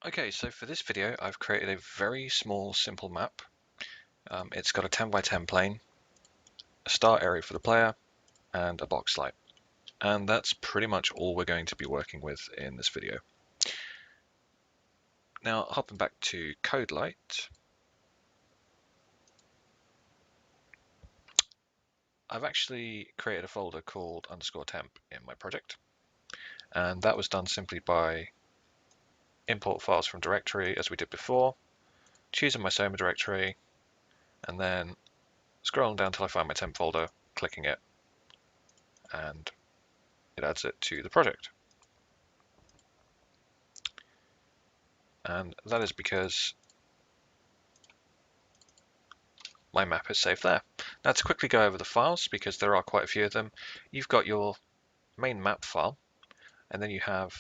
Okay, so for this video, I've created a very small, simple map. It's got a 10 by 10 plane, a start area for the player, and a box light. And that's pretty much all we're going to be working with in this video. Now, hopping back to CodeLight, I've actually created a folder called _temp in my project. And that was done simply by import files from directory as we did before, choosing my Soma directory, and then scrolling down till I find my temp folder, clicking it, and it adds it to the project. And that is because my map is saved there. Now to quickly go over the files, because there are quite a few of them, you've got your main map file, and then you have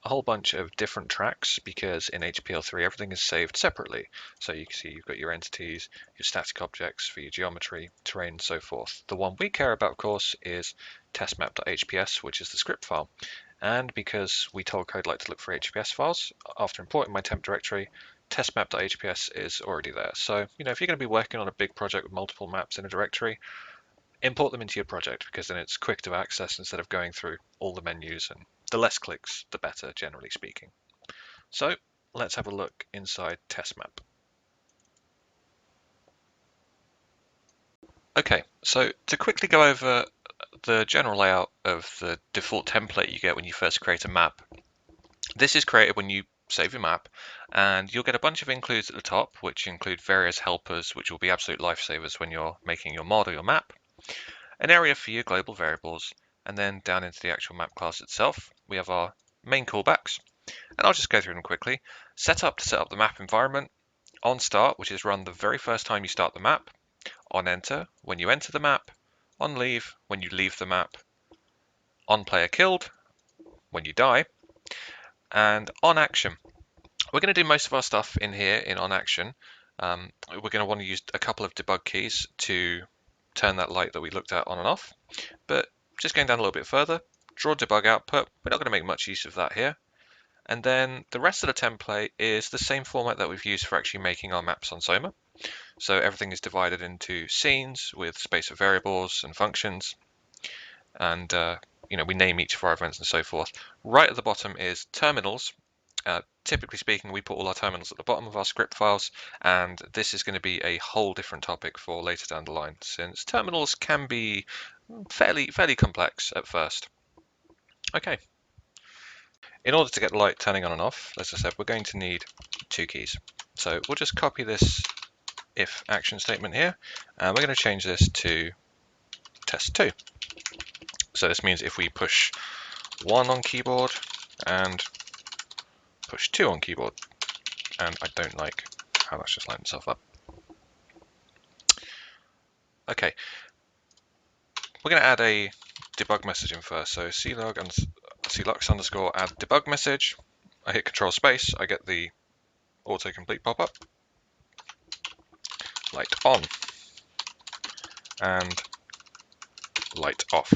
a whole bunch of different tracks, because in HPL3 everything is saved separately. So you can see you've got your entities, your static objects for your geometry, terrain, and so forth. The one we care about, of course, is testmap.hps, which is the script file. And because we told CodeLight to look for HPS files, after importing my temp directory, testmap.hps is already there. So, if you're going to be working on a big project with multiple maps in a directory, import them into your project, because then it's quick to access instead of going through all the menus, and the less clicks, the better, generally speaking. So let's have a look inside testmap. Okay, so to quickly go over the general layout of the default template you get when you first create a map. This is created when you save your map, and you'll get a bunch of includes at the top, which include various helpers, which will be absolute lifesavers when you're making your mod or your map, an area for your global variables, and then down into the actual map class itself, we have our main callbacks, and I'll just go through them quickly. Setup to set up the map environment, on start, which is run the very first time you start the map, on enter when you enter the map, on leave when you leave the map, on player killed when you die, and on action. We're going to do most of our stuff in here in on action. We're going to want to use a couple of debug keys to turn that light that we looked at on and off. But just going down a little bit further, draw debug output. We're not going to make much use of that here. And then the rest of the template is the same format that we've used for actually making our maps on Soma. So everything is divided into scenes with space of variables and functions. And we name each of our events and so forth. Right at the bottom is terminals. Typically speaking, we put all our terminals at the bottom of our script files, and this is going to be a whole different topic for later down the line, since terminals can be fairly complex at first. Okay. In order to get the light turning on and off, as I said, we're going to need two keys. So we'll just copy this if action statement here, and we're going to change this to test2. So this means if we push 1 on keyboard and push 2 on keyboard, and I don't like how that's just lined itself up. Okay, we're going to add a debug message in first. So clog and clux underscore add debug message. I hit Control Space, I get the autocomplete pop up. Light on and light off.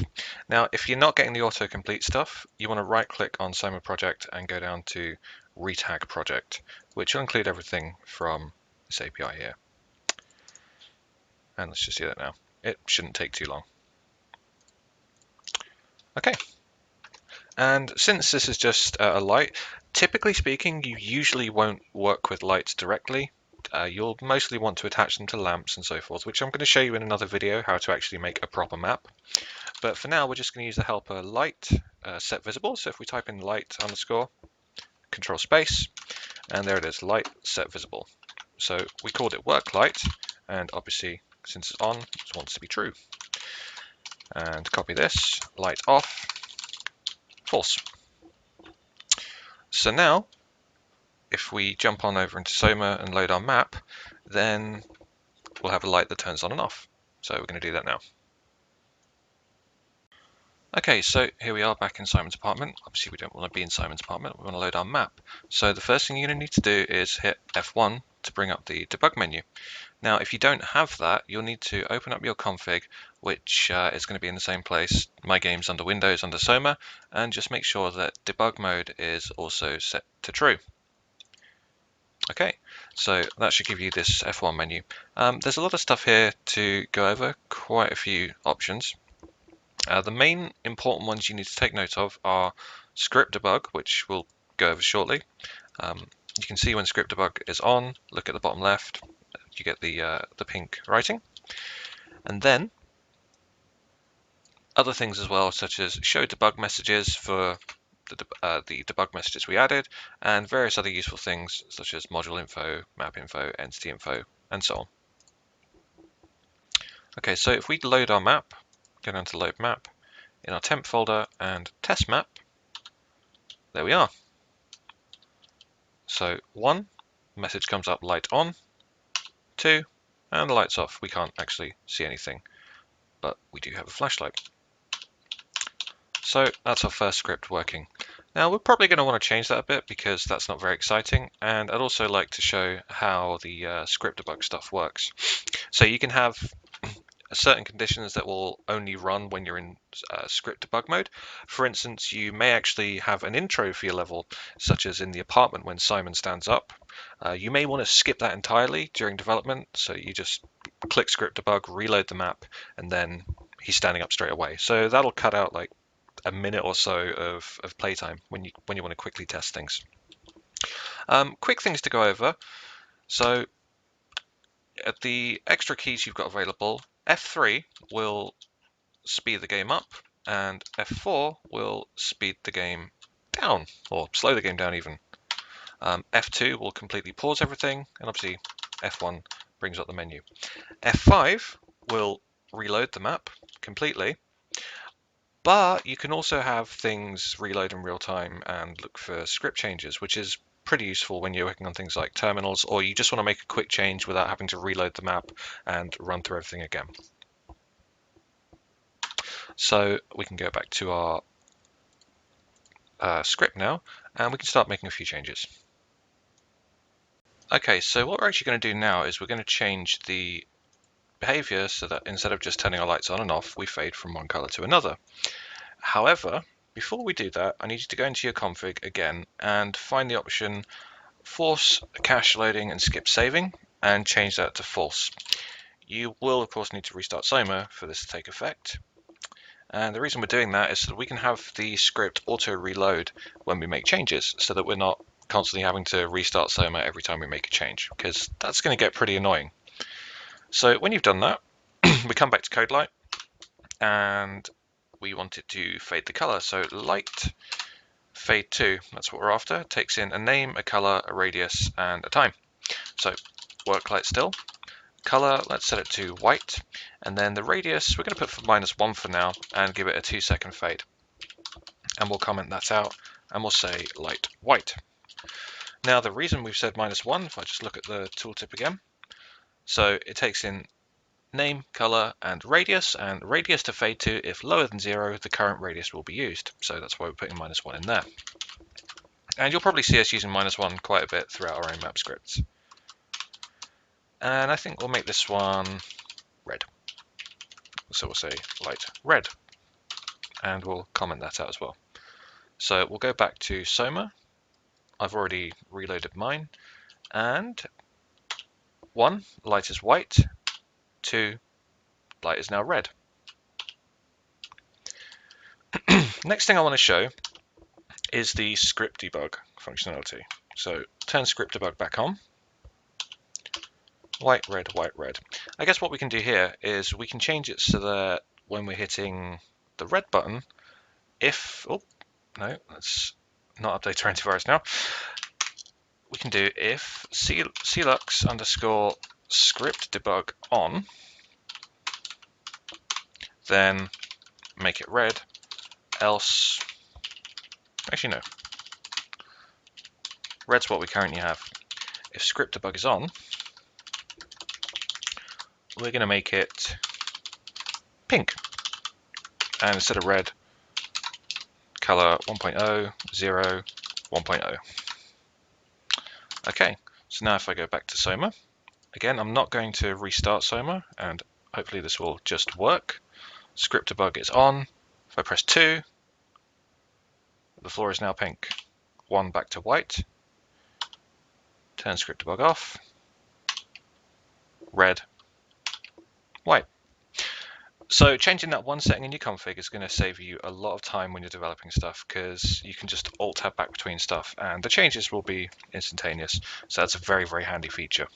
Now, if you're not getting the autocomplete stuff, you want to right click on Soma project and go down to retag project, which will include everything from this API here. And let's just do that now. It shouldn't take too long. Okay. And since this is just a light, typically speaking, you usually won't work with lights directly. You'll mostly want to attach them to lamps and so forth, which I'm going to show you in another video how to actually make a proper map. But for now, we're just going to use the helper light set visible. So if we type in light underscore, Control Space, and there it is, light set visible. So we called it work light, and obviously since it's on, it wants to be true. And copy this, light off, false. So now, if we jump on over into Soma and load our map, then we'll have a light that turns on and off. So we're going to do that now. Okay, so here we are back in Simon's apartment. Obviously we don't want to be in Simon's apartment, we want to load our map. So the first thing you're going to need to do is hit F1 to bring up the debug menu. Now if you don't have that, you'll need to open up your config, which is going to be in the same place, My Games under Windows under Soma, and just make sure that debug mode is also set to true. Okay, so that should give you this F1 menu. There's a lot of stuff here to go over, quite a few options. The main important ones you need to take note of are script debug, which we'll go over shortly. You can see when script debug is on, look at the bottom left, you get the pink writing. And then other things as well, such as show debug messages for the debug messages we added, and various other useful things such as module info, map info, entity info, and so on. Okay, so if we load our map, go down to load map, in our temp folder and test map, there we are. So 1, message comes up light on, 2, and the light's off. We can't actually see anything, but we do have a flashlight. So that's our first script working. Now we're probably going to want to change that a bit because that's not very exciting, and I'd also like to show how the script debug stuff works. So you can have certain conditions that will only run when you're in script debug mode. For instance, you may actually have an intro for your level, such as in the apartment when Simon stands up. You may want to skip that entirely during development, so you just click script debug, reload the map, and then he's standing up straight away. So that'll cut out like a minute or so of playtime when you want to quickly test things. Quick things to go over. So at the extra keys you've got available, F3 will speed the game up, and F4 will speed the game down, or slow the game down even. F2 will completely pause everything, and obviously F1 brings up the menu. F5 will reload the map completely, but you can also have things reload in real time and look for script changes, which is pretty useful when you're working on things like terminals, or you just want to make a quick change without having to reload the map and run through everything again. So we can go back to our script now, and we can start making a few changes. Okay, so what we're actually going to do now is we're going to change the behavior so that instead of just turning our lights on and off, we fade from one color to another. However, before we do that, I need you to go into your config again and find the option force cache loading and skip saving and change that to false. You will of course need to restart Soma for this to take effect. And the reason we're doing that is so that we can have the script auto reload when we make changes, so that we're not constantly having to restart Soma every time we make a change, because that's going to get pretty annoying. So when you've done that, we come back to CodeLight and we want it to fade the color. So light fade to, that's what we're after. It takes in a name, a color, a radius, and a time. So work light still. Color, let's set it to white. And then the radius, we're going to put for -1 for now and give it a 2-second fade. And we'll comment that out and we'll say light white. Now the reason we've said -1, if I just look at the tooltip again, so it takes in name, color, and radius to fade to. If lower than 0, the current radius will be used. So that's why we're putting -1 in there. And you'll probably see us using -1 quite a bit throughout our own map scripts. And I think we'll make this one red. So we'll say light red. And we'll comment that out as well. So we'll go back to Soma. I've already reloaded mine. And 1, light is white. 2, light is now red. Next thing I want to show is the script debug functionality. So turn script debug back on. White, red, white, red. I guess what we can do here is we can change it so that when we're hitting the red button, if, oh, no, let's not update our antivirus now. We can do if clux underscore script debug on, then make it red, else, actually no, red's what we currently have. If script debug is on, we're going to make it pink. And instead of red, color 1.0, 0, 1.0. Okay, so now if I go back to Soma, again, I'm not going to restart Soma, and hopefully this will just work. Script debug is on. If I press 2, the floor is now pink. 1 back to white. turn script debug off, red, white. So changing that one setting in your config is going to save you a lot of time when you're developing stuff, because you can just alt tab back between stuff and the changes will be instantaneous. So that's a very, very handy feature.